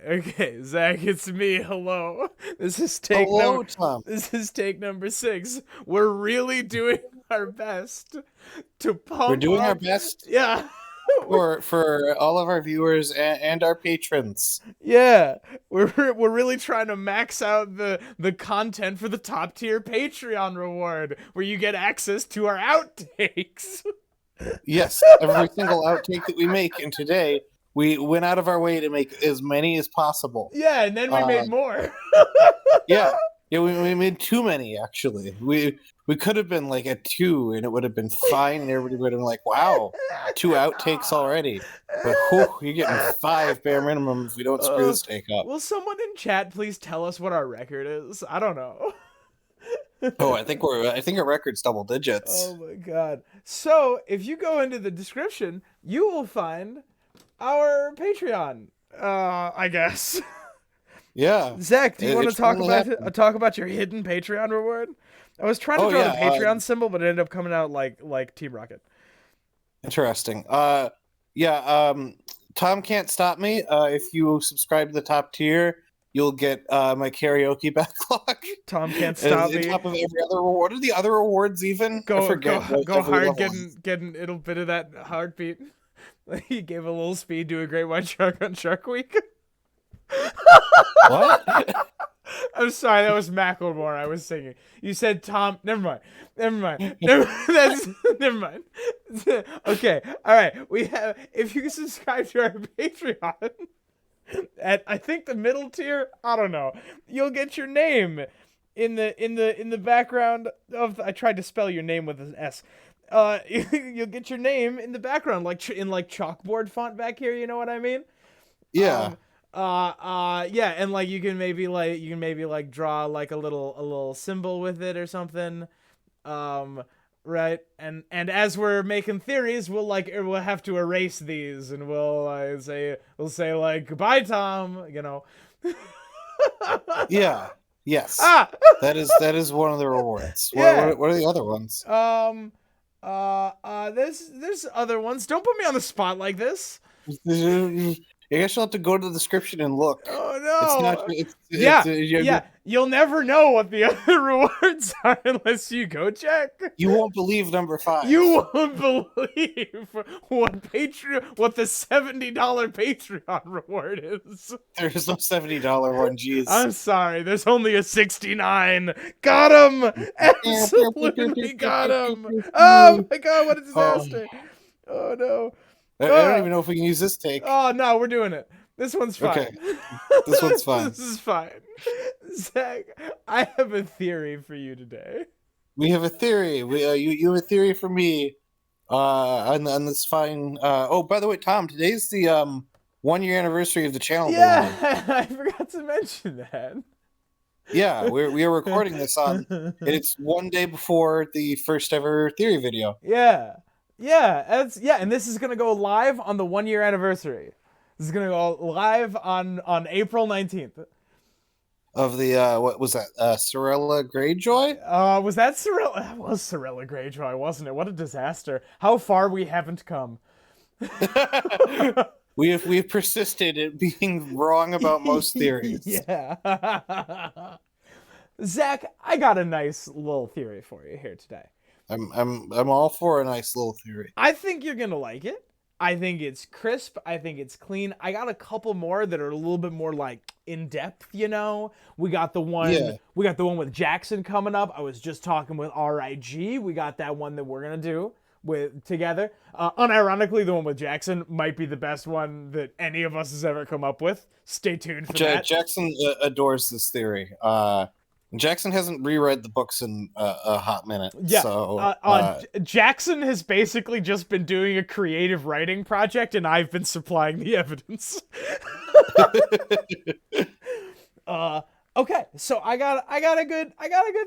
Okay, Zach, it's me. Hello. This is Hello, Tom. This is take number 6. We're really doing our best to We're pump doing our up. best Yeah. for all of our viewers and our patrons. Yeah. We're really trying to max out the content for the top tier Patreon reward where you get access to our outtakes. Yes, every single outtake that we make, and today we went out of our way to make as many as possible. Yeah, and then we Uh, made more. yeah, yeah, we made too many actually. We could have been like at 2, and it would have been fine, and everybody would have been like, "Wow, 2 outtakes already." But whew, you're getting 5 bare minimum if we don't screw this take up. Will someone in chat please tell us what our record is? I don't know. Oh, I think our record's double digits. Oh my god. So, if you go into the description, you will find our Patreon. I guess. Yeah, Zach, do you want to it finally happened. talk about your hidden Patreon reward? I was trying to Oh draw yeah, the Patreon symbol, but it ended up coming out like Team Rocket. interesting. Yeah. Tom can't stop me. If you subscribe to the top tier, you'll get my karaoke backlog. Tom can't On stop me. top of every other reward. What are the other awards even? I Go forget. go what go every hard, level is. getting a little bit of that heartbeat. He gave a little speed to a great white shark on Shark Week. What? I'm sorry, that was Macklemore I was singing. You said Tom. Never mind. Never mind. Never mind. Okay. All right. We have. If you can subscribe to our Patreon at I think the middle tier. I don't know. You'll get your name in the background of. I tried to spell your name with an S. You'll get your name in the background, in chalkboard font back here. You know what I mean? Yeah. Yeah, and like you can maybe draw like a little symbol with it or something. Right? And as we're making theories, we'll have to erase these, and we'll say like goodbye, Tom, you know. Yeah. Yes. Ah! That is one of the rewards. Yeah. What are the other ones? There's other ones. Don't put me on the spot like this. I guess you'll have to go to the description and look. Oh It's not. no. Yeah, You, yeah. You'll never know what the other rewards are unless you go check. you won't believe number 5. You won't believe what the $70 Patreon reward is. There's no $70 one. Jeez. I'm sorry. There's only a 69. Got him. Absolutely got him. Oh my god! What a disaster. Oh no. I don't even know if we can use this take. Oh no, we're doing it. This one's fine. Okay. This one's fine. This is fine. Zach, I have a theory for you today. We have a theory. You have a theory for me. On this fine. Oh, by the way, Tom, today's the 1-year anniversary of the channel. Yeah, I forgot to mention that. Yeah, we are recording this on. And it's one day before the first ever theory video. Yeah, and this is gonna go live on the 1-year anniversary. This is gonna go live on April 19th. Of the what was that? Sorella Greyjoy? Was that Sorella? That was Sorella Greyjoy, wasn't it? What a disaster! How far we haven't come. We've persisted at being wrong about most theories. Yeah. Zach, I got a nice little theory for you here today. I'm all for a nice little theory. I think you're gonna like it. I think it's crisp. I think it's clean. I got a couple more that are a little bit more like in depth, you know. We got the one with Jackson coming up. I was just talking with RIG. We got that one that we're gonna do together. Unironically, the one with Jackson might be the best one that any of us has ever come up with. Stay tuned for that. Jackson adores this theory. Jackson hasn't reread the books in a hot minute. Yeah, so Jackson has basically just been doing a creative writing project, and I've been supplying the evidence. Okay, so I got a good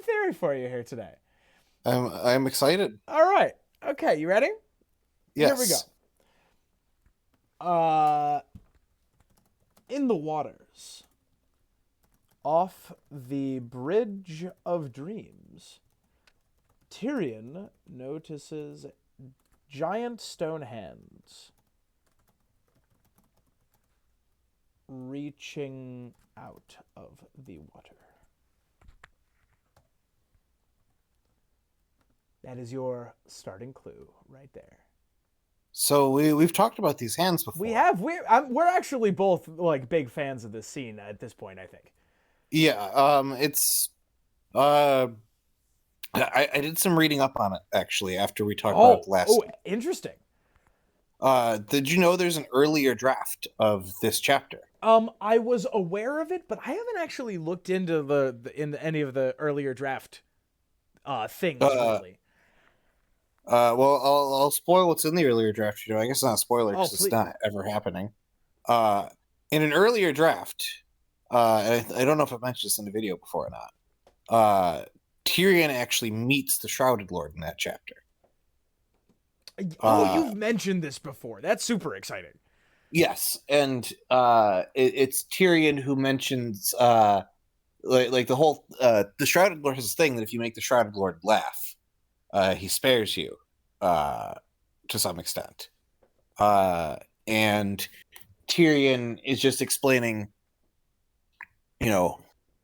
theory for you here today. I'm excited. All right, okay, you ready? Yes. Here we go. In the waters. Off the Bridge of Dreams, Tyrion notices giant stone hands. reaching out of the water. That is your starting clue right there. So we've talked about these hands before. We have. We're actually both like big fans of this scene at this point, I think. Yeah. It's. I did some reading up on it actually after we talked about it last. Oh, interesting. Did you know there's an earlier draft of this chapter? I was aware of it, but I haven't actually looked into any of the earlier draft things really. Well, I'll spoil what's in the earlier draft. I guess it's not a spoiler because please. it's not ever happening. In an earlier draft, I don't know if I mentioned this in the video before or not. Tyrion actually meets the Shrouded Lord in that chapter. You've mentioned this before. That's super exciting. Yes, and it's Tyrion who mentions like the whole the Shrouded Lord has this thing that if you make the Shrouded Lord laugh, he spares you to some extent. And Tyrion is just explaining,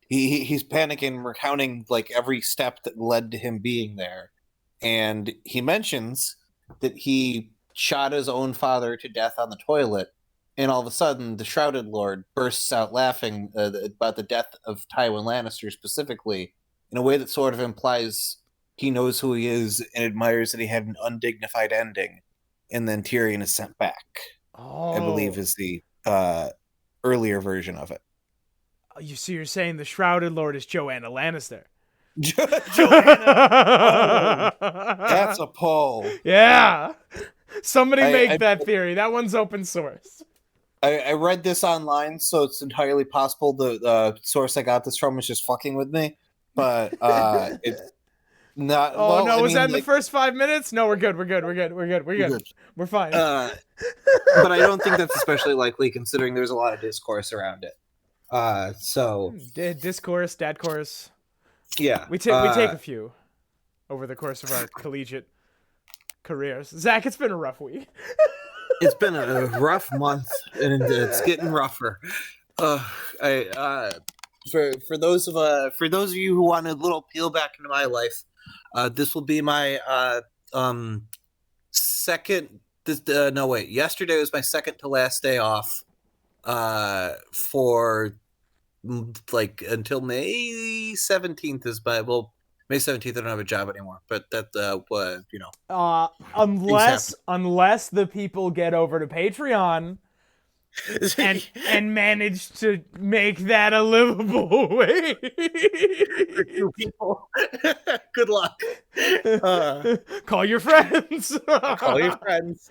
he's panicking, recounting like every step that led to him being there, and he mentions that he shot his own father to death on the toilet, and all of a sudden the Shrouded Lord bursts out laughing about the death of Tywin Lannister specifically, in a way that sort of implies he knows who he is and admires that he had an undignified ending, and then Tyrion is sent back. I believe is the earlier version of it. You're saying the Shrouded Lord is Joanna Lannister. Joanna! Oh, that's a poll. Yeah. Somebody make that theory. That one's open source. I read this online, so it's entirely possible the source I got this from is just fucking with me. But it's not. Oh, well, no. Was that in the first 5 minutes? No, we're good. We're fine. But I don't think that's especially likely considering there's a lot of discourse around it. Discourse, dad chorus. Yeah. We take a few over the course of our collegiate careers. Zach, it's been a rough week. It's been a rough month, and it's getting rougher. For those of you who want a little peel back into my life, this will be my second. Yesterday was my second to last day off. For like until May 17th is May 17th. I don't have a job anymore, but that unless the people get over to Patreon and manage to make that a livable way. You people, good luck. Call your friends. Call your friends.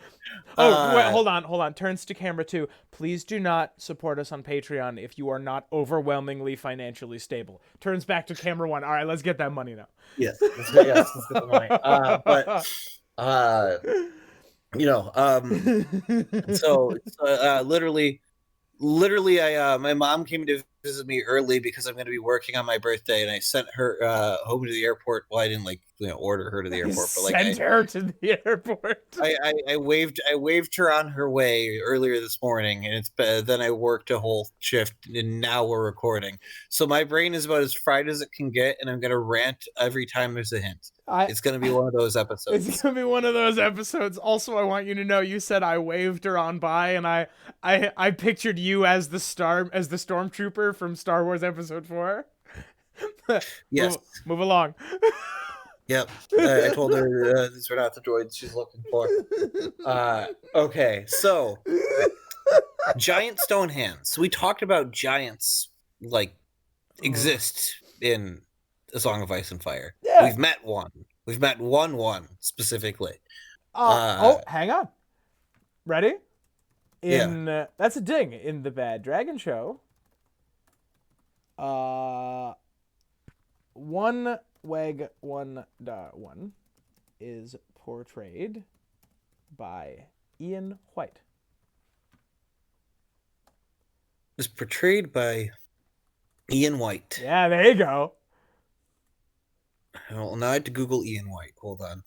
Wait, hold on. Turns to camera 2. Please do not support us on Patreon if you are not overwhelmingly financially stable. Turns back to camera 1. All right, let's get that money now. Yes, let's get the money. So literally, my mom came to visit me early because I'm going to be working on my birthday, and I sent her home to the airport. Well, I didn't order her to the airport, but sent her to the airport. I waved her on her way earlier this morning, and then I worked a whole shift, and now we're recording. So my brain is about as fried as it can get, and I'm going to rant every time there's a hint. It's going to be one of those episodes. It's going to be one of those episodes. Also, I want you to know you said I waved her on by, and I pictured you as the stormtrooper from Star Wars Episode 4. Yes. Move along. Yep. I told her these are not the droids she's looking for. Okay, so giant stone hands. We talked about giants exist in A Song of Ice and Fire. Yeah. We've met one. We've met one specifically. Hang on. Ready? Yeah. That's a ding. In the Bad Dragon Show, one Weg 1.1 is portrayed by Ian White. Is portrayed by Ian White. Yeah, there you go. Well, now I have to Google Ian White. Hold on.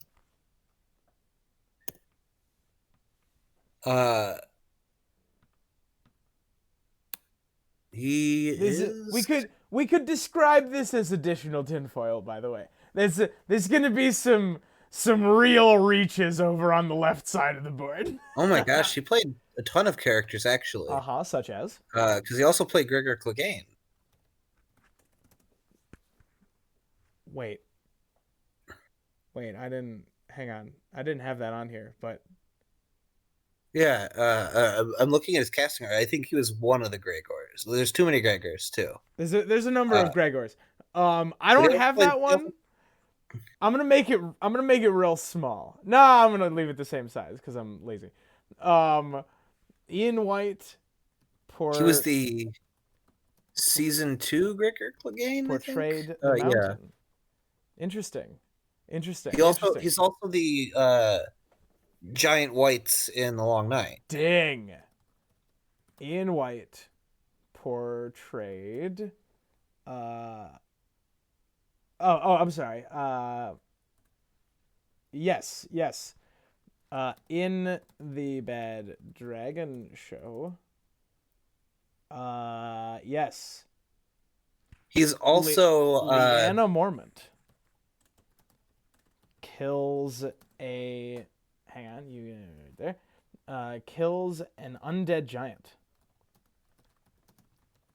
He We is. could describe this as additional tinfoil, by the way. There's gonna be some real reaches over on the left side of the board. Oh my gosh, he played a ton of characters actually. Such as. Because he also played Gregor Clegane. Wait, I didn't. Hang on, I didn't have that on here, but Yeah, I'm looking at his casting. I think he was one of the Gregors. There's too many Gregors too. there's a number Uh, of Gregors. I but he don't also have played- that one. I'm gonna make it real small. No, I'm gonna leave it the same size because I'm lazy. Ian White, He was the season 2 Gregor Clegane. portrayed I think? the Yeah. mountain. Interesting. He's also the giant whites in The Long Night. Ding. Ian White portrayed. I'm sorry. Yes. In the Bad Dragon show. Yes. He's also Leanna Mormont kills a. Hang on, you right there. Kills an undead giant.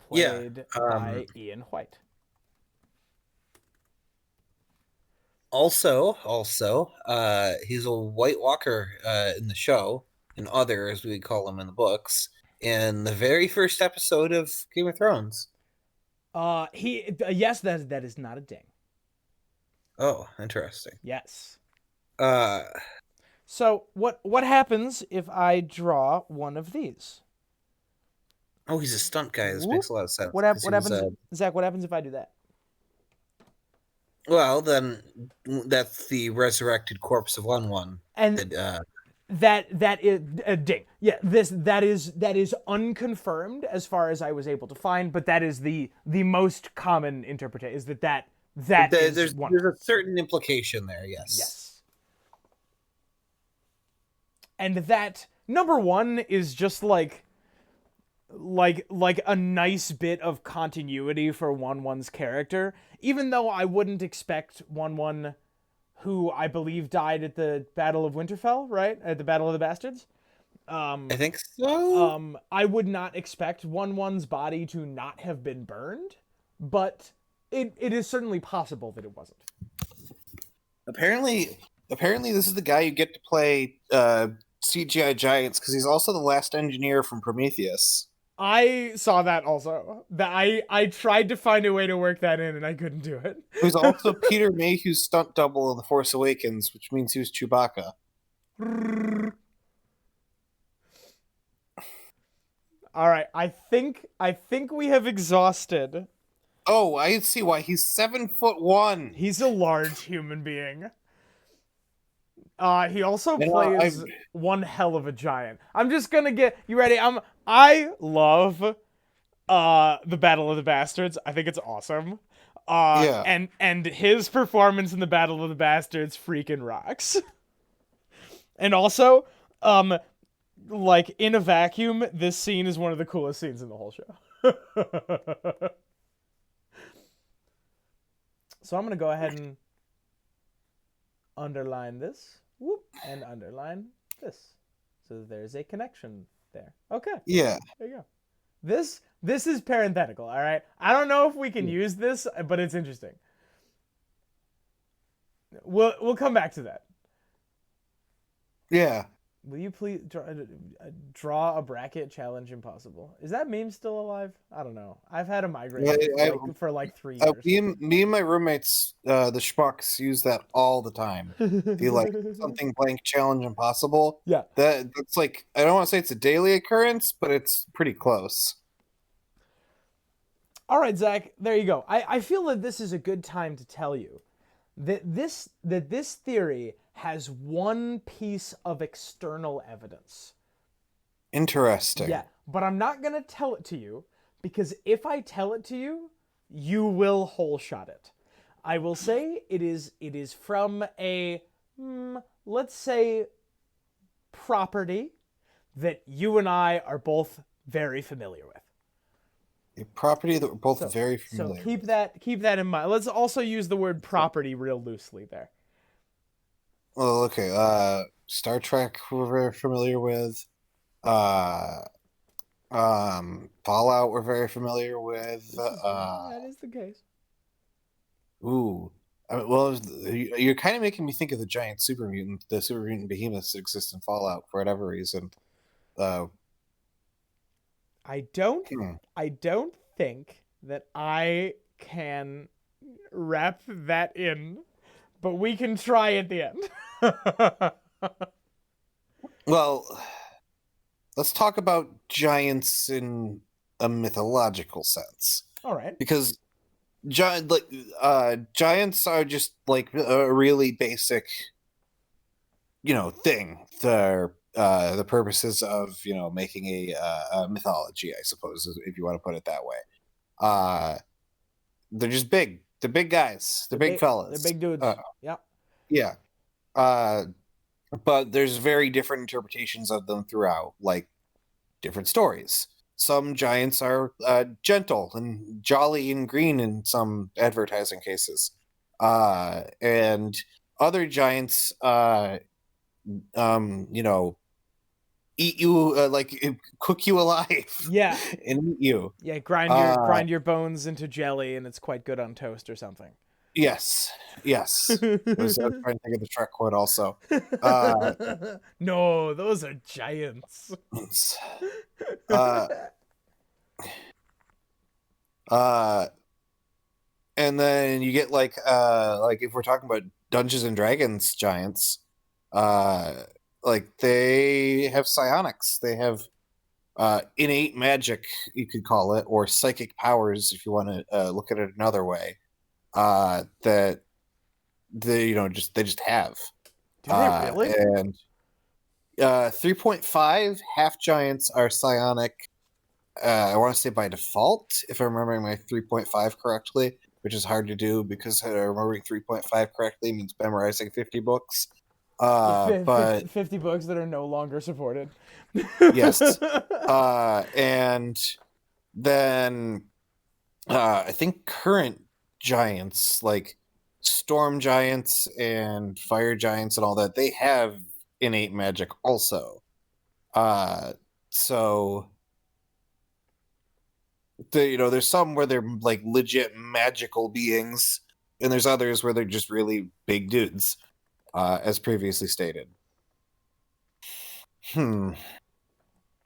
Played by Ian White. also he's a White Walker in the show, and other as we call him in the books, in the very first episode of Game of Thrones. Yes, that is not a ding. Oh, interesting. Yes. Uh, So what happens if I draw one of these? oh, he's a stunt guy. This makes a lot of sense. What 'cause he was, happens, Zach? What happens if I do that? well, then that's the resurrected corpse of One. And that is a ding. Yeah, that is unconfirmed as far as I was able to find, but that is the most common interpretation. Is that is there's one. there's a certain implication there. Yes. Yes. And that number one is just like a nice bit of continuity for one's character, even though I wouldn't expect one who I believe died at the Battle of Winterfell, right? At the Battle of the Bastards. I think so. I would not expect one's body to not have been burned, but it is certainly possible that it wasn't. Apparently, this is the guy you get to play CGI giants because he's also the last engineer from Prometheus. I saw that also. That I tried to find a way to work that in and I couldn't do it. Who's also Peter Mayhew's stunt double in The Force Awakens, which means he was Chewbacca. All right, I think we have exhausted. Oh, I see why he's 7'1". He's a large human being. He also You know, plays one hell of a giant. I'm just gonna get you ready. I love the Battle of the Bastards. I think it's awesome. Yeah. And his performance in the Battle of the Bastards freaking rocks. And also, like in a vacuum, this scene is one of the coolest scenes in the whole show. So I'm gonna go ahead and underline this, and underline this, so that there's a connection there. Okay. Yeah. There you go. This is parenthetical. All right. I don't know if we can use this, but it's interesting. We'll come back to that. Yeah. Will you please draw a bracket challenge impossible? Is that meme still alive? I don't know. I've had a migraine for like 3 years. Me and my roommates, the schmucks, use that all the time. The like something blank challenge impossible. Yeah. That's like, I don't want to say it's a daily occurrence, but it's pretty close. All right, Zach, there you go. I feel that this is a good time to tell you that this theory has one piece of external evidence. Interesting. Yeah, but I'm not going to tell it to you, because if I tell it to you, you will whole shot it. I will say it is from a, let's say, property that you and I are both very familiar with. A property that we're both So very so familiar keep with. that in mind. Let's also use the word property real loosely there. Well, okay. Star Trek we're very familiar with. Uh, Fallout we're very familiar with. That is the case. Ooh. Well, you're kind of making me think of the giant super mutant, the super mutant behemoths that exist in Fallout for whatever reason. Uh, I don't hmm. I don't think that I can wrap that in, but we can try at the end. Well, let's talk about giants in a mythological sense, All right. because giants are just like a really basic, thing for the purposes of making a mythology, I suppose, if you want to put it that way. Uh, they're just big. They're big guys. They're big They're fellas. big dudes. Yeah. Yeah. Uh, but there's very different interpretations of them throughout, like different stories. Some giants are gentle and jolly and green in some advertising cases, and other giants, you know, eat you, cook you alive Yeah. and eat you. Yeah, Uh, grind your bones into jelly and it's quite good on toast or something. yes, yes. I was trying to think of the Shrek quote also. Uh, No, those are giants. uh, uh, and then you get like if we're talking about Dungeons and Dragons giants, uh like they have psionics. They have innate magic, you could call it, or psychic powers if you want to look at it another way. That they just have. Do they really? And 3.5 half giants are psionic. I want to say by default, if I'm remembering my 3.5 correctly, which is hard to do because remembering 3.5 correctly means memorizing 50 books. But 50 books that are no longer supported. yes. And then I think current giants, like storm giants and fire giants and all that, they have innate magic also. So there's some where they're like legit magical beings, and there's others where they're just really big dudes, as previously stated. Hmm.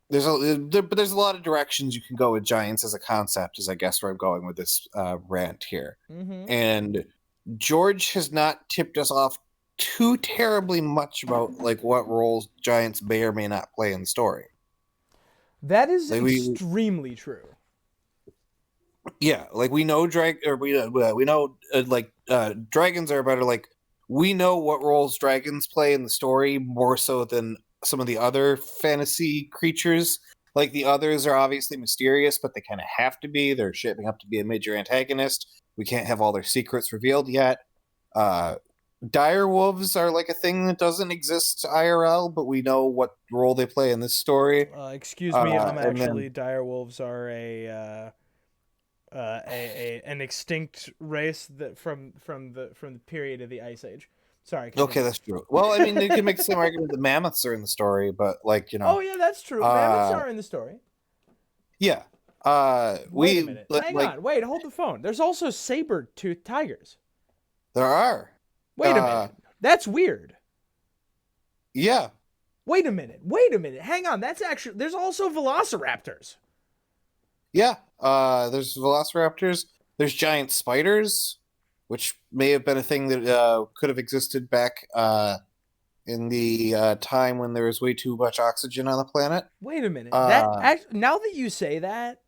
But there's a lot of directions you can go with giants as a concept, is I guess where I'm going with this rant here. Mm-hmm. And George has not tipped us off too terribly much about like what roles giants may or may not play in the story. That is Like we extremely true. Yeah, like we know dragons are better. Like we know what roles dragons play in the story more so than some of the other fantasy creatures. Like the others are obviously mysterious, but they kind of have to be. They're shaping up to be a major antagonist. We can't have all their secrets revealed yet. Uh, dire wolves are like a thing that doesn't exist IRL, but we know what role they play in this story. Excuse me, And then actually dire wolves are an extinct race that from the period of the Ice Age. Sorry, Okay, continue. that's true. Well, I mean, you can make the same argument that mammoths are in the story, but Oh yeah, that's true. Mammoths uh, are in the story. yeah, Wait a minute. Hang like on. Wait, hold the phone. There's also saber-toothed tigers. there are, Wait a uh, minute. That's weird. yeah, Wait a minute. Wait a minute. Hang on. That's actually there's also velociraptors. yeah. There's velociraptors. There's giant spiders, which may have been a thing that could have existed back in the time when there was way too much oxygen on the planet. Wait a minute. Uh, Now that you say that,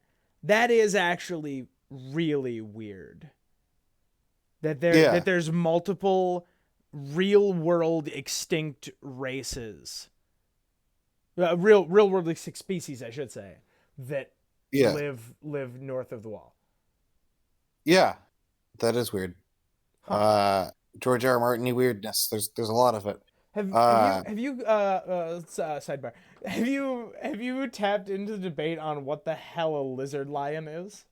that is actually really weird. yeah, That there's multiple real world extinct races. Real world extinct species, I should say, that yeah, live north of the wall. yeah. That is weird. Huh. George R. R. Martin weirdness. There's a lot of it. Sidebar. Have you tapped into the debate on what the hell a lizard lion is?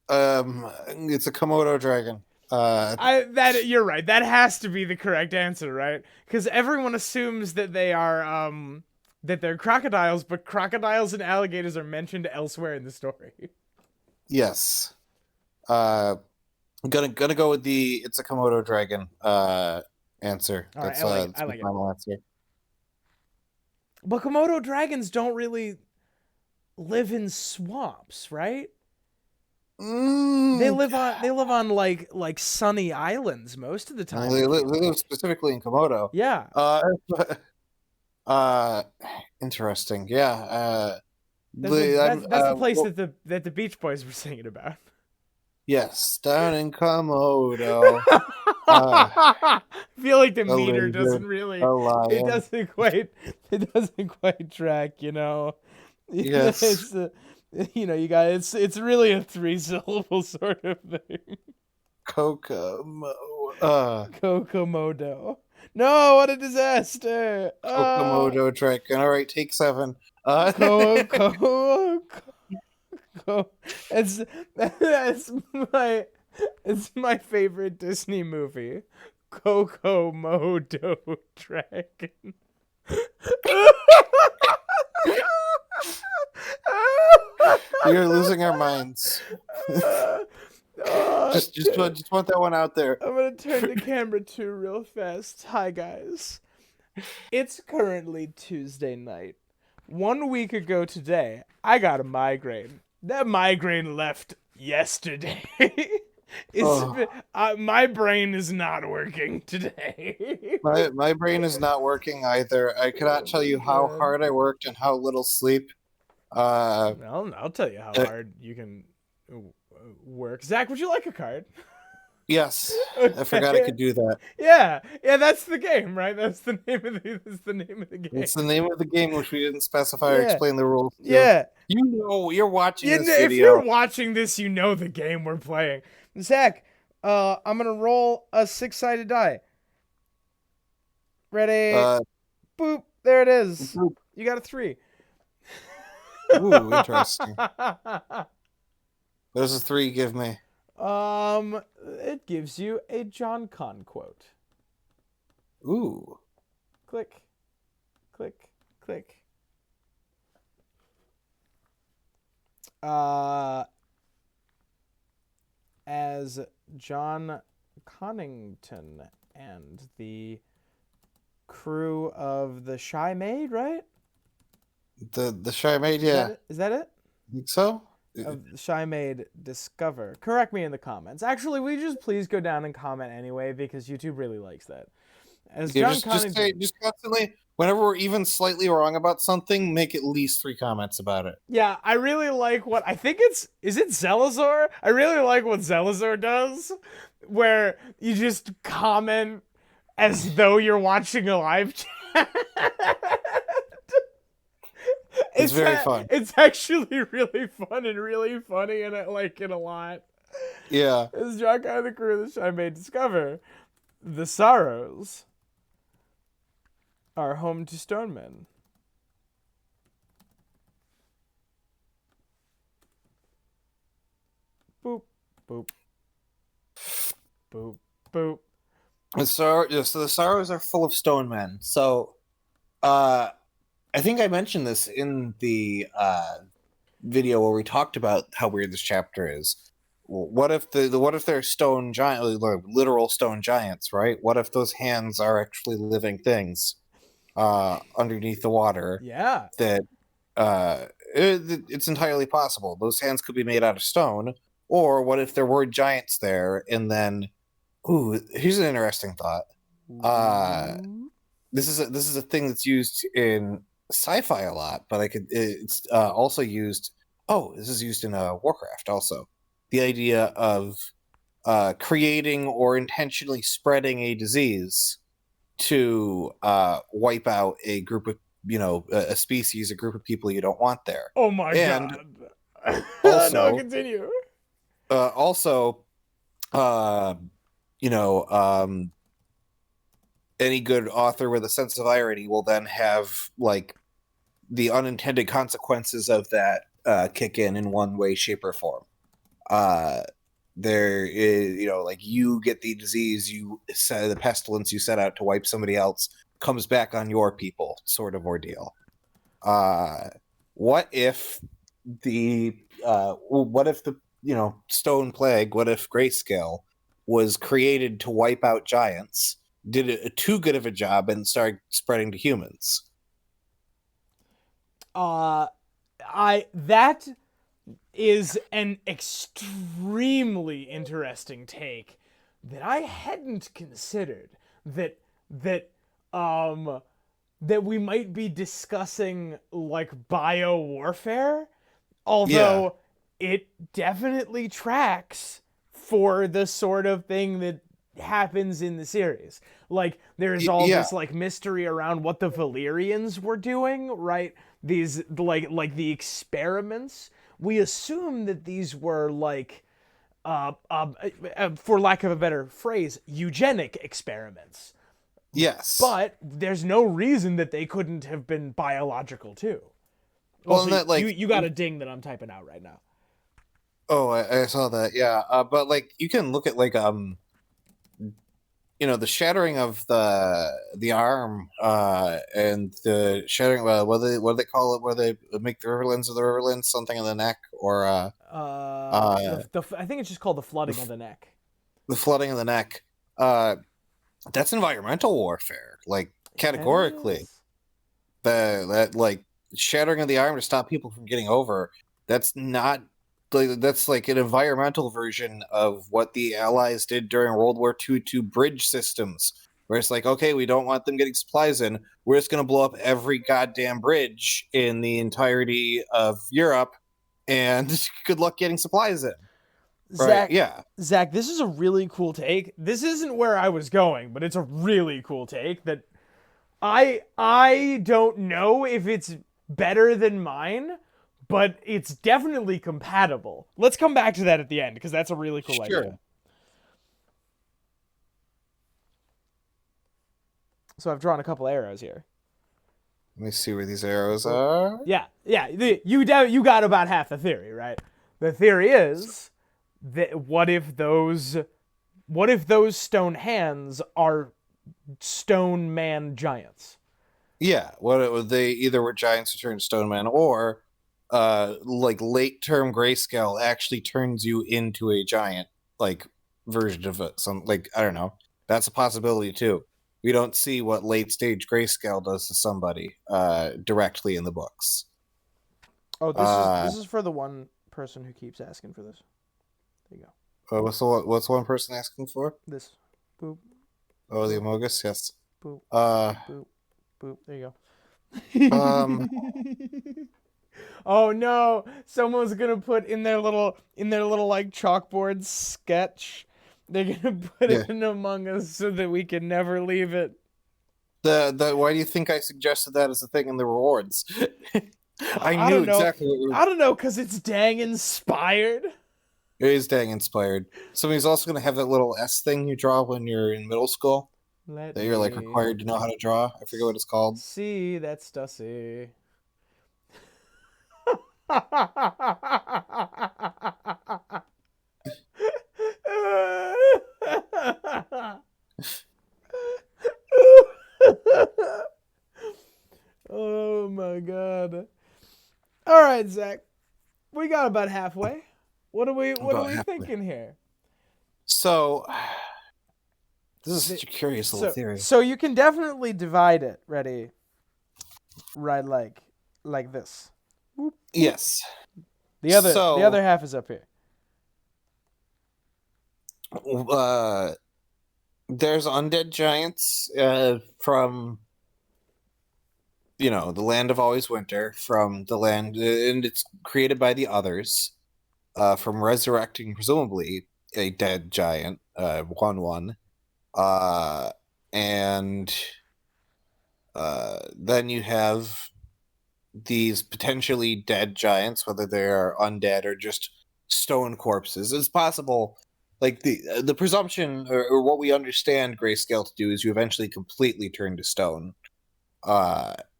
It's a Komodo dragon. You're right. That has to be the correct answer, right? Because everyone assumes that that they're crocodiles, but crocodiles and alligators are mentioned elsewhere in the story. Yes. I'm gonna go with it's a Komodo dragon answer. All right, That's I like it. that's I my like it. final answer. But Komodo dragons don't really live in swamps, right? Mm, They live on like sunny islands most of the time. they live specifically in Komodo. Yeah. Uh, uh, interesting. Yeah. That's the place well, that the Beach Boys were singing about. yes, down in Komodo. I feel like the A meter lizard, doesn't really a lion. it doesn't quite track, you know. Yes. It's you guys it's really a 3-syllable sort of thing. Kokomo. Kokomodo. No, what a disaster. Kokomodo dragon. All right, take 7. Ko ko ko. It's that's my it's my favorite Disney movie. Kokomodo Dragon. We are losing our minds. Just want that one out there. I'm gonna turn to camera 2 real fast. Hi guys. It's currently Tuesday night. 1 week ago today, I got a migraine. That migraine left yesterday. My brain is not working today. My brain is not working either. I cannot tell you how hard I worked and how little sleep. I'll tell you how hard you can work. Zach, would you like a card? Yes, Okay. I forgot I could do that. Yeah, that's the game, right? That's the name of the game. It's the name of the game, which we didn't specify or explain the rules to. Yeah. You know, you're watching this If video. you're watching this, you know the game we're playing. Zach, I'm gonna roll a 6-sided die. Ready? Boop. There it is. Boop. You got a 3. Ooh, interesting. There's a 3. Give me. It gives you a John Conn quote. Ooh. Click, click, click. As John Connington and the crew of the Shy Maid, right? The Shy Maid, yeah. Is that it? Think so? Of the Shy Maid discover. Correct me in the comments. Actually, will you just please go down and comment anyway, because YouTube really likes that. As John Connington, just constantly, whenever we're even slightly wrong about something, make at least 3 comments about it. Yeah, I really like what I think is it Zelazor? I really like what Zelazor does, where you just comment as though you're watching a live chat. It's very fun. It's actually really fun and really funny, and I like it a lot. Yeah. As John Connor, the crew of the Shy Maid discover, the Sorrows are home to Stonemen. Boop, boop, boop, boop. So the Sorrows are full of stone men. So, I think I mentioned this in the video where we talked about how weird this chapter is. What if what if they're stone giant, literal stone giants, right? What if those hands are actually living things underneath the water? Yeah. That it's entirely possible. Those hands could be made out of stone. Or what if there were giants there, and then, ooh, here's an interesting thought. This is a thing that's used in sci-fi a lot, but it's also used. Oh, this is used in Warcraft also. The idea of creating or intentionally spreading a disease to wipe out a group of, a species, a group of people you don't want there. Oh my god! Also, no, continue. any good author with a sense of irony will then have like the unintended consequences of that kick in one way, shape, or form. There is, like you get the disease, you set the pestilence, you set out to wipe somebody else, comes back on your people, sort of ordeal. What if the stone plague? What if Grayscale was created to wipe out giants? Did it too good of a job and started spreading to humans? That is an extremely interesting take that I hadn't considered. That we might be discussing like bio warfare, although it definitely tracks for the sort of thing that happens in the series. Like there's all this like mystery around what the Valyrians were doing, right? These like the experiments. We assume that these were like for lack of a better phrase, eugenic experiments. Yes. But there's no reason that they couldn't have been biological too. Well, Also, that, like, you got a ding that I'm typing out right now. Oh, I saw that. Yeah. But like you can look at like the shattering of the arm and the shattering what do they call it where they make the riverlands of the riverlands, something in the neck, or I think it's just called the flooding of the neck. The flooding of the neck. That's environmental warfare, like categorically. That like shattering of the arm to stop people from getting over. That's not that's like an environmental version of what the Allies did during World War II to bridge systems, where it's like, okay, we don't want them getting supplies in. We're just going to blow up every goddamn bridge in the entirety of Europe, and good luck getting supplies in. Zach, right, Zach, this is a really cool take. This isn't where I was going, but it's a really cool take that I don't know if it's better than mine, but it's definitely compatible. Let's come back to that at the end, because that's a really cool idea. So I've drawn a couple arrows here. Let me see where these arrows are. Yeah. You got about half the theory, right? The theory is that what if those stone hands are stone man giants? Yeah, they either were giants who turned stone man, or like late term Grayscale actually turns you into a giant like version of it. Some like I don't know. That's a possibility too. We don't see what late stage Grayscale does to somebody directly in the books. Oh, this is for the one person who keeps asking for this. There you go. What's one person asking for? This. Boop. Oh, the Amogus, yes. Boop. Boop. Boop. There you go. Oh no! Someone's gonna put in their little like chalkboard sketch. They're gonna put it in Among Us so that we can never leave it. Why do you think I suggested that as a thing in the rewards? I knew exactly what we were... I don't know, because it's dang inspired. It is dang inspired. Somebody's also going to have that little S thing you draw when you're in middle school. That you're like required to know how to draw. I forget what it's called. See, that's Stussy. Oh my god. All right, Zach. We got about halfway. What are we thinking here? So this is such a curious little theory. So you can definitely divide it. Ready? Right, like this. Whoop. Yes. The other half is up here. There's undead giants from the land of always winter, from the land, and it's created by the others, from resurrecting presumably a dead giant, 1/1, and then you have these potentially dead giants, whether they are undead or just stone corpses. It's possible like the presumption or what we understand Grayscale to do is you eventually completely turn to stone.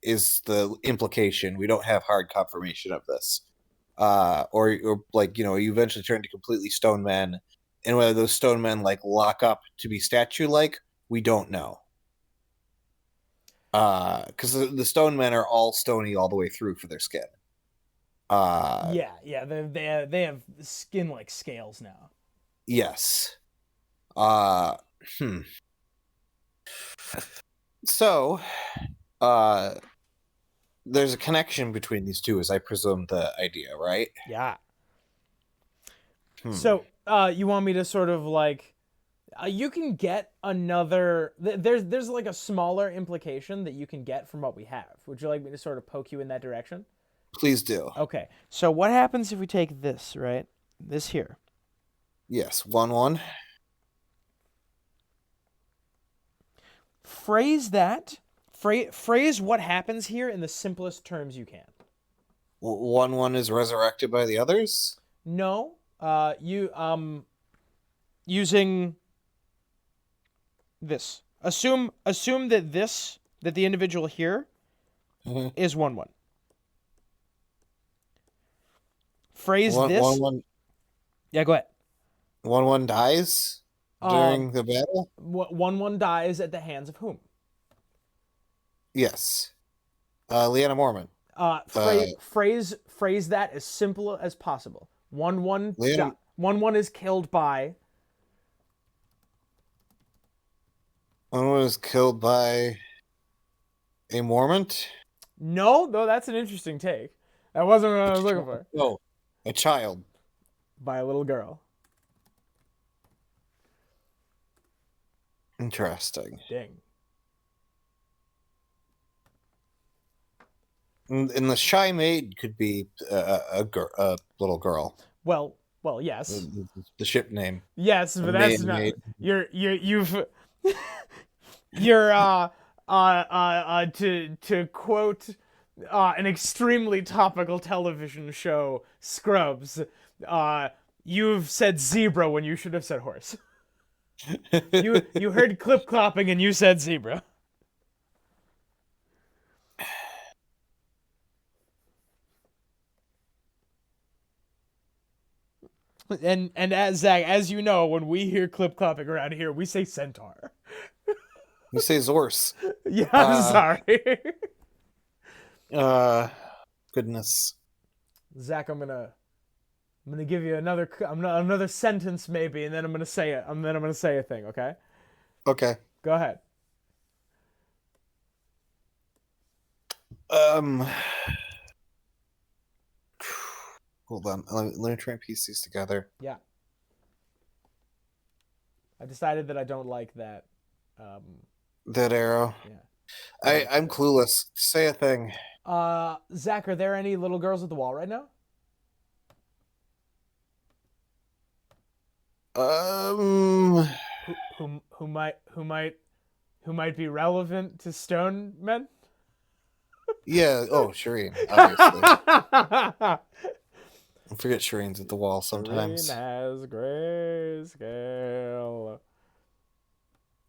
Is the implication. We don't have hard confirmation of this. Or like, you eventually turn to completely stone men, and whether those stone men like lock up to be statue like, we don't know. Because the stone men are all stony all the way through for their skin. Yeah, they have skin like scales now. Yes. Uh, hmm. So, there's a connection between these two, as I presume the idea, right? Yeah. So, you want me to sort of like, you can get another. There's like a smaller implication that you can get from what we have. Would you like me to sort of poke you in that direction? Please do. Okay. So what happens if we take this, right? This here. Yes, 1-1. Phrase that. Phrase what happens here in the simplest terms you can. 1-1 is resurrected by the others? No. Using this. Assume that the individual here is 1-1. Phrase this. 1-1. Yeah, go ahead. 1-1 dies during the battle? 1-1 dies at the hands of whom? Yes. Lyanna Mormont. Phrase that as simple as possible. 1-1 Lyanna... 1-1 is killed by... 1-1 is killed by a Mormont? No, though that's an interesting take. That wasn't what I was looking for. No, a child. By a little girl. Interesting. Dang. And the shy maid could be a little girl. Well, yes. The ship name. Yes, but that's not. Maid. You've to quote an extremely topical television show, Scrubs. You've said zebra when you should have said horse. You heard clip clopping and you said zebra. And as Zach, as you know, when we hear clip clopping around here, we say centaur. You say Zorse. Yeah, I'm sorry. Goodness. Zach, I'm gonna give you another sentence maybe, and then I'm gonna say it. I'm gonna say a thing. Okay. Okay. Go ahead. Hold on. Let me try and piece these together. Yeah. I decided that I don't like that. That arrow. Yeah. I'm clueless. Say a thing. Zach, are there any little girls at the wall right now? Who might be relevant to stone men? Yeah. Oh, Shireen, obviously. I forget Shireen's at the wall sometimes. Shireen has grayscale.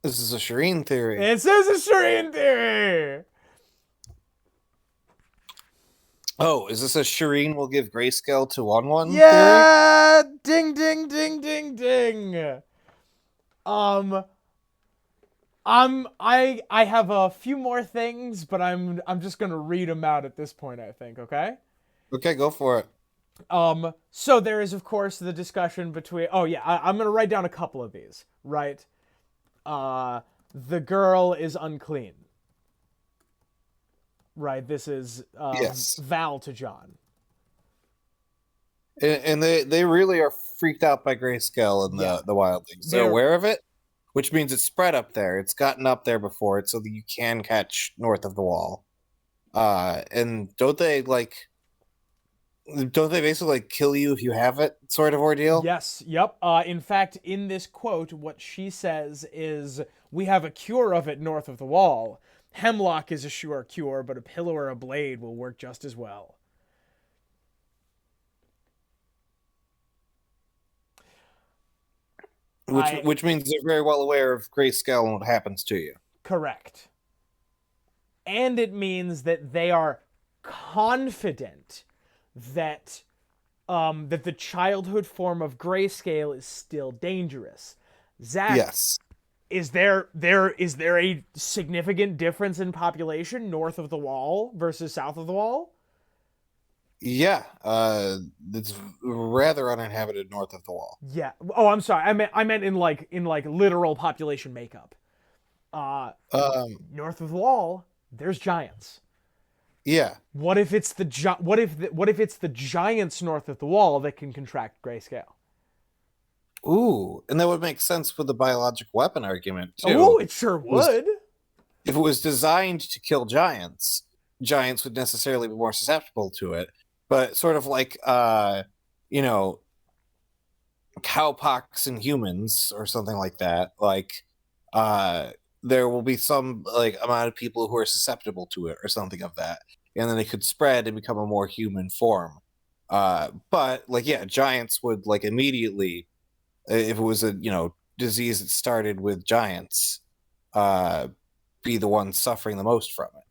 This is a Shireen theory. It says a Shireen theory. Oh, is this a Shireen will give grayscale to 1-1 yeah! Theory? Ding, ding, ding, ding, ding. I have a few more things, but I'm just gonna read them out at this point, I think, okay? Okay, go for it. So there is, of course, the discussion between... Oh, yeah, I'm going to write down a couple of these, right? The girl is unclean. Right, this is yes. Val to John. And they really are freaked out by grayscale and the wildlings. They're aware of it, which means it's spread up there. It's gotten up there before it so that you can catch north of the wall. And don't they basically kill you if you have it, sort of ordeal? Yes, yep. In fact, in this quote, what she says is, we have a cure of it north of the wall. Hemlock is a sure cure, but a pillow or a blade will work just as well. Which means they're very well aware of Grayscale and what happens to you. Correct. And it means that they are confident that that the childhood form of Grayscale is still dangerous. Zach, Yes. is there a significant difference in population north of the Wall versus south of the Wall? Yeah. It's rather uninhabited north of the Wall. Yeah. Oh, I'm sorry. I meant in literal population makeup. North of the Wall, there's giants. Yeah. What if it's what if it's the giants north of the Wall that can contract Grayscale? Ooh, and that would make sense with the biologic weapon argument too. Oh, it sure would. If it was designed to kill giants, giants would necessarily be more susceptible to it. But sort of like you know, cowpox in humans or something like that, like there will be some like amount of people who are susceptible to it or something of that. And then it could spread and become a more human form. But like yeah, giants would like immediately if it was a disease that started with giants, be the ones suffering the most from it.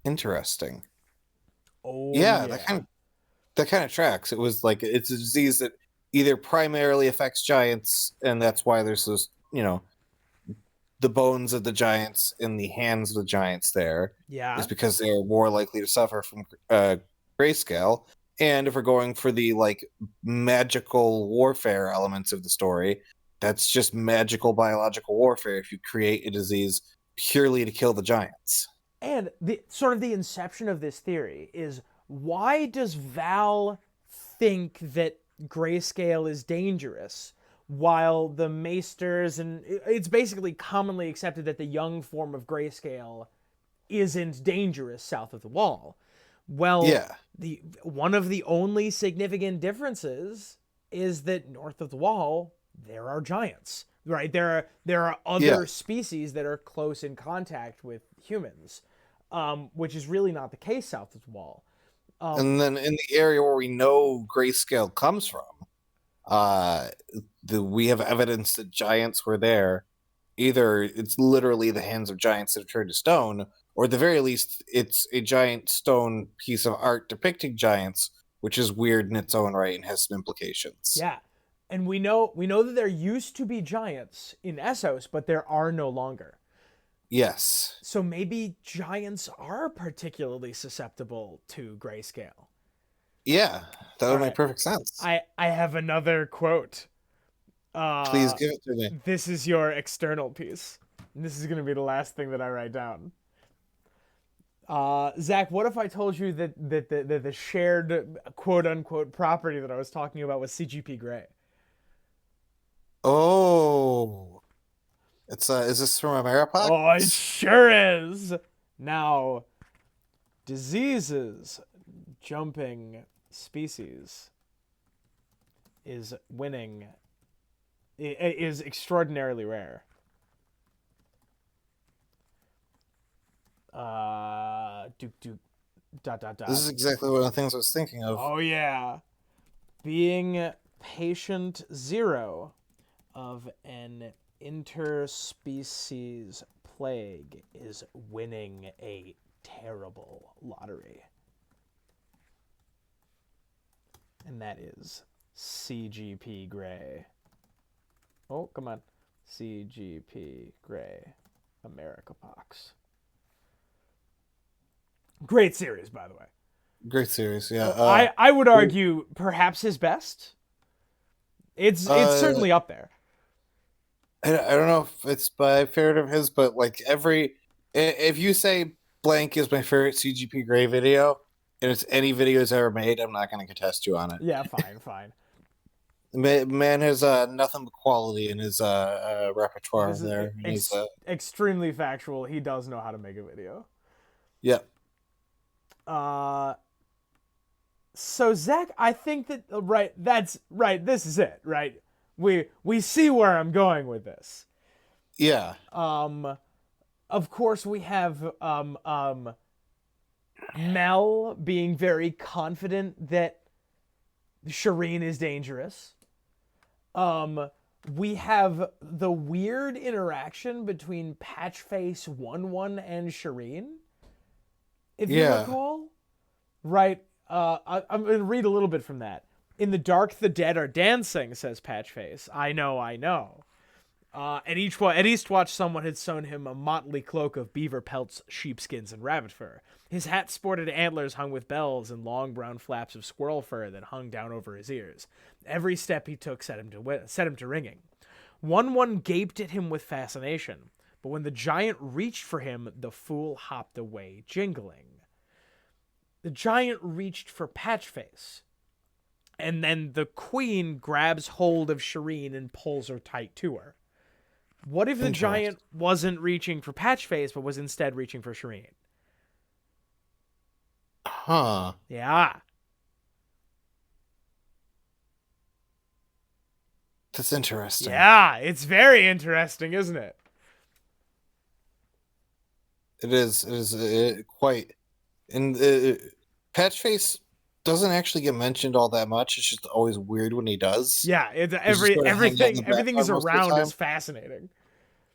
Interesting. Oh Yeah, yeah. that kind of tracks. It was like it's a disease that either primarily affects giants, and that's why there's those the bones of the giants in the hands of the giants. There Yeah. is because they're more likely to suffer from grayscale. And if we're going for the like magical warfare elements of the story, that's just magical biological warfare if you create a disease purely to kill the giants. And the sort of the inception of this theory is, why does Val think that Grayscale is dangerous while the Maesters, and it's basically commonly accepted that the young form of Grayscale isn't dangerous south of the Wall? Well, Yeah. the one of the only significant differences is that north of the Wall there are giants, right? There are Yeah. other species that are close in contact with humans, which is really not the case south of the Wall. And then in the area where we know grayscale comes from, uh we have evidence that giants were there. Either it's literally the hands of giants that have turned to stone, or at the very least it's a giant stone piece of art depicting giants, which is weird in its own right and has some implications. Yeah, and we know that there used to be giants in Essos, but there are no longer. Yes. So maybe giants are particularly susceptible to Grayscale. Yeah, that would All make right. perfect sense. I have another quote. Please Uh, give it to me. this is your external piece. This is going to be the last thing that I write down. Zach, what if I told you that the shared quote unquote property that I was talking about was CGP Grey? Oh, it's is this from Ameripox? Oh, it sure is. Now, diseases, jumping species is winning. It is extraordinarily rare. Duke, dot, dot, This dot. is exactly one of the things I was thinking of. Oh, yeah. Being patient zero of an interspecies plague is winning a terrible lottery. And that is CGP Grey. Oh, come on. CGP Grey. America Pox. Great series, by the way. Great series, yeah. I would argue perhaps his best. It's certainly up there. I don't know if it's my favorite of his, but like if you say blank is my favorite CGP Grey video, and it's any video he's ever made, I'm not going to contest you on it. Yeah, fine. Man has nothing but quality in his repertoire This there. is extremely factual. He does know how to make a video. Yeah. So Zach, I think that right. That's right. This is it. Right. We see where I'm going with this. Yeah. Of course we have Mel being very confident that Shireen is dangerous. We have the weird interaction between Patchface 1-1 and Shireen, if you Yeah. recall. Right. I'm going to read a little bit from that. In the dark, the dead are dancing, says Patchface. I know, I know. At Eastwatch, someone had sewn him a motley cloak of beaver pelts, sheepskins, and rabbit fur. His hat sported antlers hung with bells and long brown flaps of squirrel fur that hung down over his ears. Every step he took set him to ringing. 1-1 gaped at him with fascination, but when the giant reached for him, the fool hopped away, jingling. The giant reached for Patchface, and then the queen grabs hold of Shireen and pulls her tight to her. What if the giant wasn't reaching for Patchface, but was instead reaching for Shireen? Huh. Yeah. That's interesting. Yeah, it's very interesting, isn't it? It is quite. And Patchface doesn't actually get mentioned all that much. It's just always weird when he does. Yeah, everything is around is fascinating.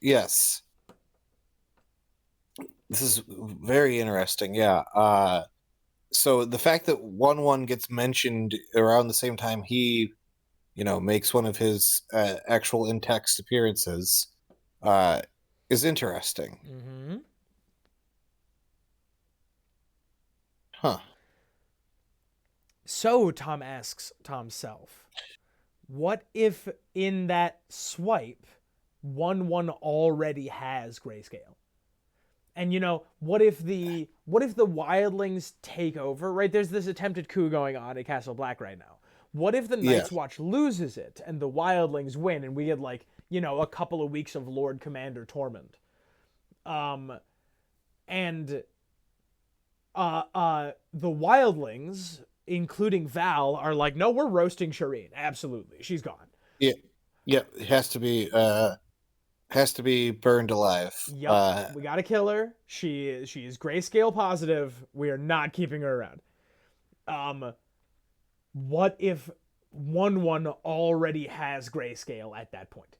Yes. This is very interesting. Yeah. So the fact that 1-1 gets mentioned around the same time he, makes one of his actual in-text appearances is interesting. Mm-hmm. Huh. So Tom asks Tomself, what if in that swipe 1-1 already has Grayscale? And what if the wildlings take over, right? There's this attempted coup going on at Castle Black right now. What if the Night's Watch loses it and the wildlings win and we get a couple of weeks of Lord Commander Tormund? And the wildlings, including Val, are like, no, we're roasting Shireen. Absolutely. She's gone. Yeah. Yeah. It has to be burned alive. Yep. We gotta kill her. She is Grayscale positive. We are not keeping her around. What if 1-1 already has Grayscale at that point?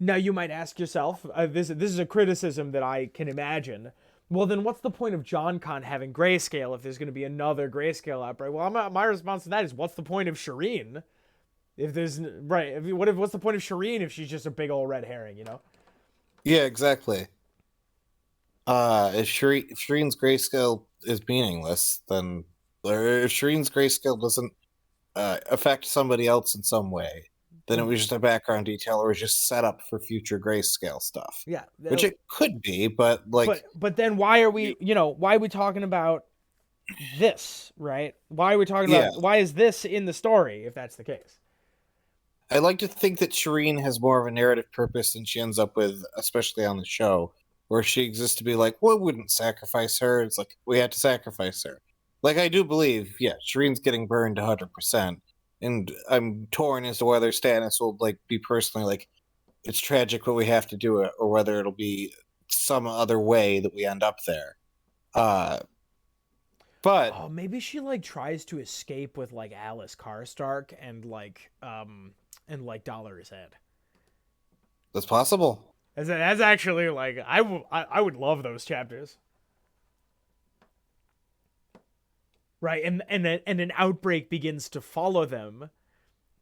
Now you might ask yourself, this is a criticism that I can imagine. Well, then what's the point of John Con having Grayscale if there's going to be another Grayscale outbreak? Well, my response to that is, what's the point of Shireen? What's the point of Shireen if she's just a big old red herring, Yeah, exactly. If Shireen's Grayscale is meaningless, then if Shireen's Grayscale doesn't affect somebody else in some way, then it was just a background detail or just set up for future Grayscale stuff. Yeah. Which it could be, but But then why are we talking about this, right? Why are we talking about why is this in the story if that's the case? I like to think that Shireen has more of a narrative purpose than she ends up with, especially on the show, where she exists to be like, well, we wouldn't sacrifice her. It's like, we had to sacrifice her. Like, I do believe, Shireen's getting burned 100%. And I'm torn as to whether Stannis will, be personally, it's tragic, but we have to do it, or whether it'll be some other way that we end up there. But maybe she tries to escape with Alice Karstark and Dollar's Head. That's possible. That's actually I would love those chapters. Right, and an outbreak begins to follow them,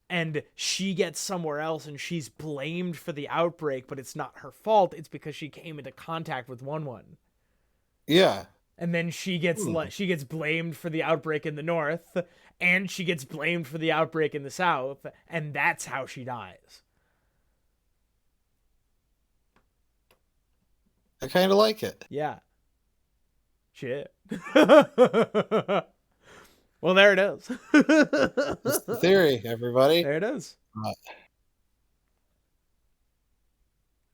and she gets somewhere else, and she's blamed for the outbreak, but it's not her fault. It's because she came into contact with 1-1. Yeah. And then she gets blamed for the outbreak in the north, and she gets blamed for the outbreak in the south, and that's how she dies. I kind of like it. Yeah. Shit. Well, there it is. That's the theory, everybody. There it is.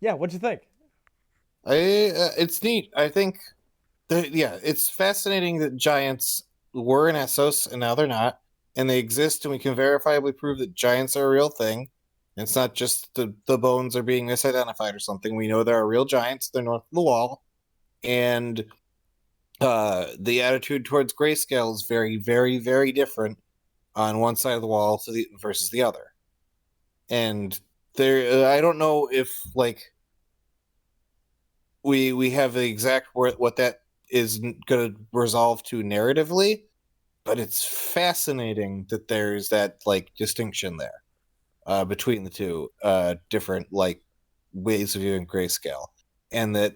Yeah, what'd you think? It's neat. I think it's fascinating that giants were in Essos and now they're not, and they exist, and we can verifiably prove that giants are a real thing. And it's not just the bones are being misidentified or something. We know there are real giants. They're north of the wall, and the attitude towards Grayscale is very, very, very different on one side of the wall versus the other. And there, I don't know if like we have the exact what that is going to resolve to narratively, but it's fascinating that there's that like distinction there between the two different like ways of viewing Grayscale, and that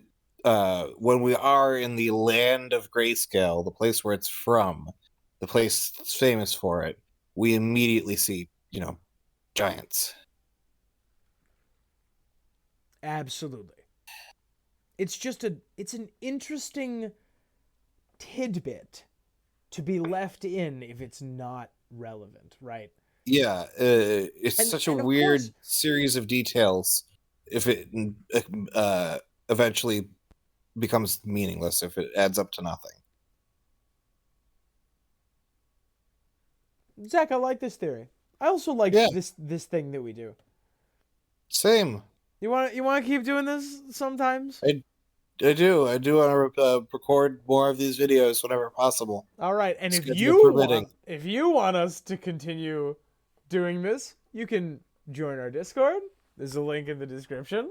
when we are in the land of Grayscale, the place where it's from, the place that's famous for it, we immediately see, giants. Absolutely. It's an interesting tidbit to be left in if it's not relevant, right? Yeah, it's such a and of weird course, series of details if it uh, eventually becomes meaningless, if it adds up to nothing. Zach, I like this theory. I also like Yeah, this thing that we do. same. You want to keep doing this sometimes? I do. I do want to record more of these videos whenever possible. All right. And Schedule permitting. if you want us to continue doing this, you can join our Discord. There's a link in the description.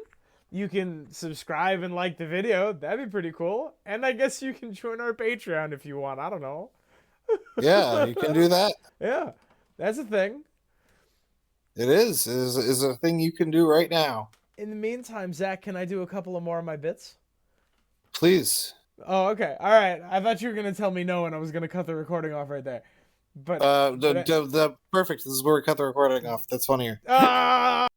You can subscribe and like the video. That'd be pretty cool. And I guess you can join our Patreon if you want. I don't know. Yeah, you can do that. Yeah, that's a thing. It is a thing you can do right now. In the meantime, Zach, can I do a couple of more of my bits? Please. Oh, okay. All right. I thought you were gonna tell me no, and I was gonna cut the recording off right there. But The perfect. This is where we cut the recording off. That's funnier. ah.